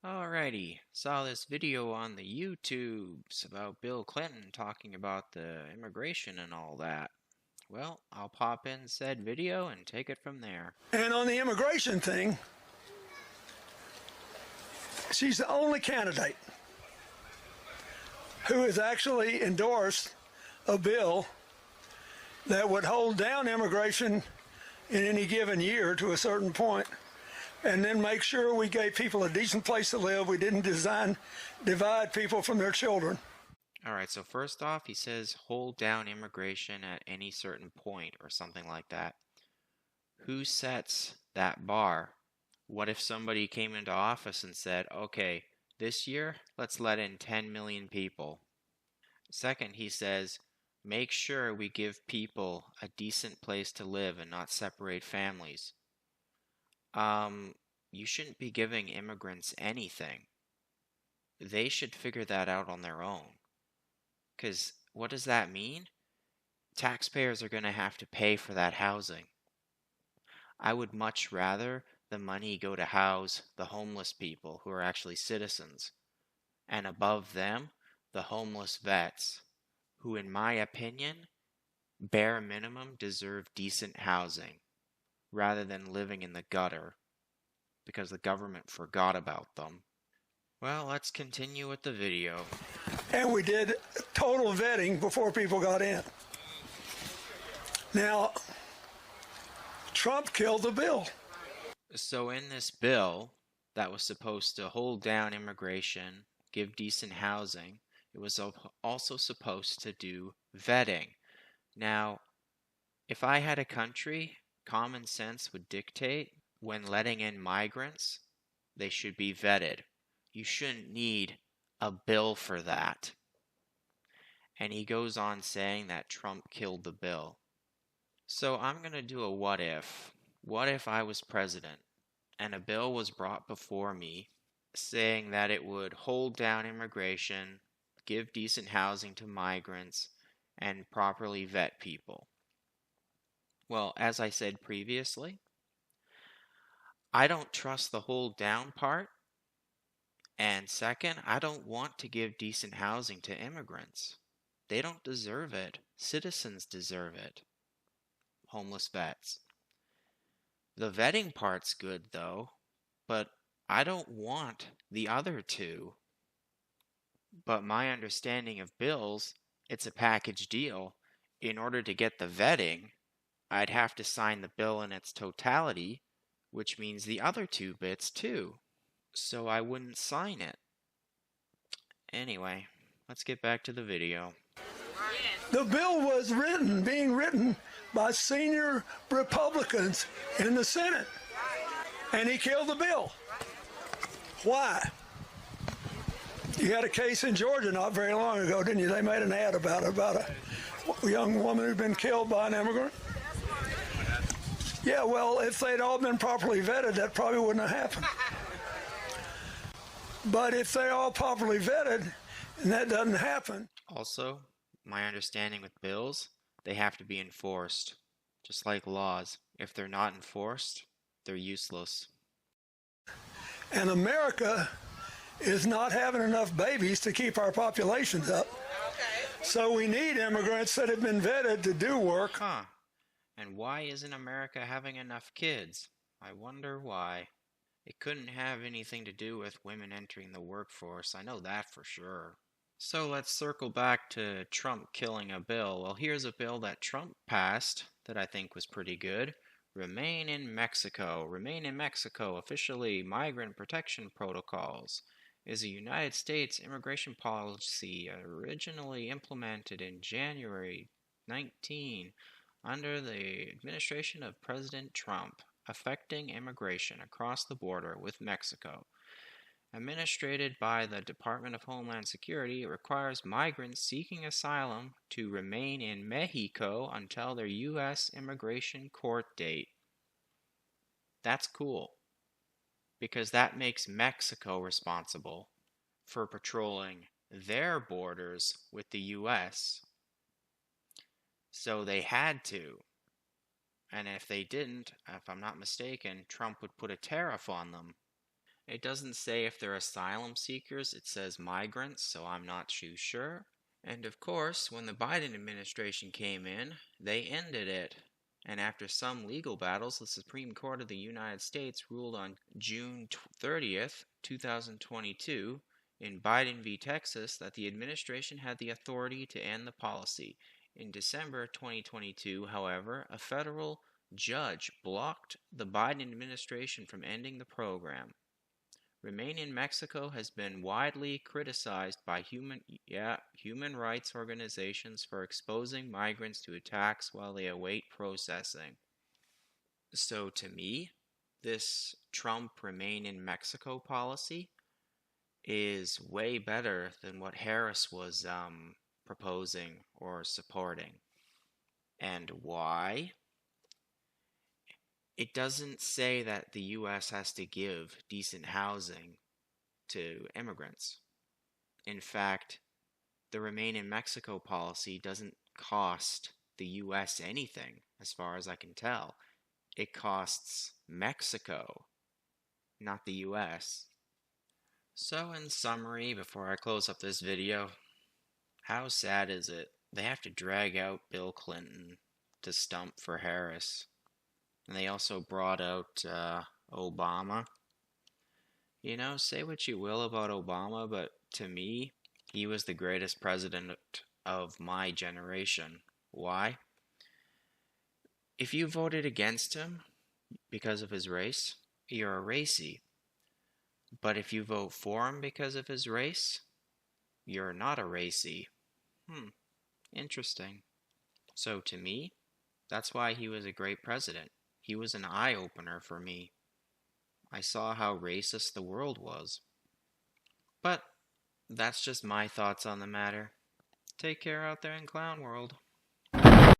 Alrighty, saw this video on the YouTubes about Bill Clinton talking about the immigration and all that. Well, I'll pop in said video and take it from there. And on the immigration thing, she's the only candidate who has actually endorsed a bill that would hold down immigration in any given year to a certain point, and then make sure we gave people a decent place to live. We didn't divide people from their children. Alright, so first off, he says hold down immigration at any certain point or something like that. Who sets that bar? What if somebody came into office and said, okay, this year, let's let in 10 million people? Second, he says, make sure we give people a decent place to live and not separate families. You shouldn't be giving immigrants anything. They should figure that out on their own. Because what does that mean? Taxpayers are going to have to pay for that housing. I would much rather the money go to house the homeless people who are actually citizens. And above them, the homeless vets, who in my opinion, bare minimum deserve decent housing, rather than living in the gutter, because the government forgot about them. Well, let's continue with the video. And we did total vetting before people got in. Now, Trump killed the bill. So in this bill that was supposed to hold down immigration, give decent housing, it was also supposed to do vetting. Now, if I had a country, common sense would dictate when letting in migrants, they should be vetted. You shouldn't need a bill for that. And he goes on saying that Trump killed the bill. So I'm going to do a what if. What if I was president and a bill was brought before me saying that it would hold down immigration, give decent housing to migrants, and properly vet people? Well, as I said previously, I don't trust the hold down part. And second, I don't want to give decent housing to immigrants. They don't deserve it. Citizens deserve it. Homeless vets. The vetting part's good, though, but I don't want the other two. But my understanding of bills, it's a package deal. In order to get the vetting, I'd have to sign the bill in its totality, which means the other two bits too. So I wouldn't sign it. Anyway, let's get back to the video. The bill was being written by senior Republicans in the Senate, and he killed the bill. Why? You had a case in Georgia not very long ago, didn't you? They made an ad about a young woman who'd been killed by an immigrant. Yeah, well, if they'd all been properly vetted, that probably wouldn't have happened. But if they're all properly vetted, and that doesn't happen. Also, my understanding with bills, they have to be enforced. Just like laws. If they're not enforced, they're useless. And America is not having enough babies to keep our populations up. So we need immigrants that have been vetted to do work. Huh. And why isn't America having enough kids? I wonder why. It couldn't have anything to do with women entering the workforce, I know that for sure. So let's circle back to Trump killing a bill. Well, here's a bill that Trump passed that I think was pretty good. Remain in Mexico. Remain in Mexico, officially migrant protection protocols, is a United States immigration policy originally implemented in January 19 under the administration of President Trump, affecting immigration across the border with Mexico. Administered by the Department of Homeland Security, it requires migrants seeking asylum to remain in Mexico until their U.S. immigration court date. That's cool, because that makes Mexico responsible for patrolling their borders with the U.S. So they had to. And if they didn't, if I'm not mistaken, Trump would put a tariff on them. It doesn't say if they're asylum seekers, it says migrants, so I'm not too sure. And of course, when the Biden administration came in, they ended it. And after some legal battles, the Supreme Court of the United States ruled on June 30th, 2022, in Biden v. Texas, that the administration had the authority to end the policy. In December 2022, however, a federal judge blocked the Biden administration from ending the program. Remain in Mexico has been widely criticized by human rights organizations for exposing migrants to attacks while they await processing. So to me, this Trump Remain in Mexico policy is way better than what Harris was proposing or supporting. And why? It doesn't say that the U.S. has to give decent housing to immigrants. In fact, the Remain in Mexico policy doesn't cost the U.S. anything, as far as I can tell. It costs Mexico, not the U.S. So in summary, before I close up this video, how sad is it they have to drag out Bill Clinton to stump for Harris? And they also brought out Obama. You know, say what you will about Obama, but to me, he was the greatest president of my generation. Why? If you voted against him because of his race, you're a racy. But if you vote for him because of his race, you're not a racy. Interesting. So to me, that's why he was a great president. He was an eye-opener for me. I saw how racist the world was. But that's just my thoughts on the matter. Take care out there in Clown World.